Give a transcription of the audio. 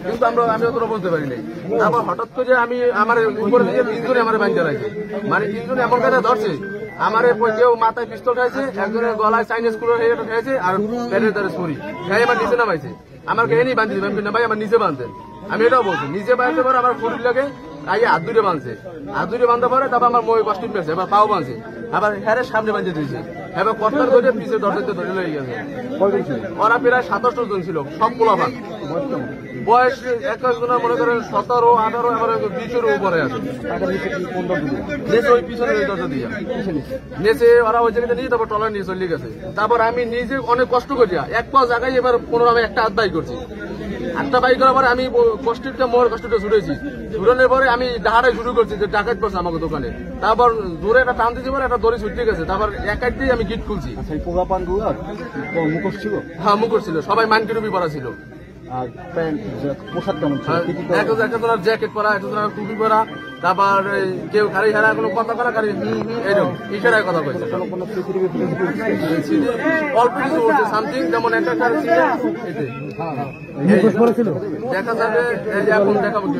কিন্তু আমি অতটা বলতে পারি নাই। তারপর হঠাৎ করে আমি আমার উপরে থেকে 3 জনে আমার বাইন্দা রাখছে, মানে 3 জনে এমন কাজে ধরছে আমার কেউ মাথায় পিস্তল খাইছে, একজনের গলায় চাইনিজ কুলার খাইছে, আর পেটের দ্বারা ছুরি খাই আমার নিচে নামাইছে। আমার এনে বাঁধি না ভাই, আমার নিচে বাঁধতেন। আমি এটাও বলছি নিচে বাঁধতে পারে আমার ফুরির লাগে আগে হাত দুটো বাঁধছে, হাত দুটো বাঁধতে পারে, তারপর আমার মই কষ্ট পেয়েছে, এবার পাও বাঁধছে, আবার হ্যাঁ সামনে বাঁধে দিয়েছে, এবার কর্তার ধরে পিছিয়ে দরজাতে ধরে লেগে গেছে। ওরা প্রায় 27 জন ছিল, সব পোলাপান, বয়স একজনের মনে করেন 17, 18, এবার 20-এর উপরে আছে। নেচে ওই পিছনে দরজা দিয়ে নেচে ওরা ওই জায়গাতে নিয়ে তারপর টলার নিয়ে চলে গেছে। তারপর আমি নিজে অনেক কষ্ট করি, এক পা জায়গায় এবার 15 আমি একটা হাত বাই করছি। একটা বাই করার পরে আমি কষ্টিটা মোর কষ্টটা ছুটেছি, ছুটানোর পরে আমি ডাহাটাই শুরু করছি যে ডাকাত করছে আমাকে দোকানে। তারপর দূরে একটা টান দিতে পারে, একটা দড়ি ছুটে গেছে, তারপর এক দিয়ে আমি গিট খুলছি। মুখোশ ছিল? হ্যাঁ মুখোশ ছিল, সবাই মানকি টুপি পরা ছিল। আর প্যান্ট পোশাক কেমন ছিল? একজনের জ্যাকেট পরা, একজনের টুপি পরা, তারপর কেউ খালি হারা কোনো কথা করা, খালি এরকম ইশারায় কথা বলছে। অল্প কিছু বলছে সামথিং, যেমন একটা দেখা যাবে এখন দেখাবো কি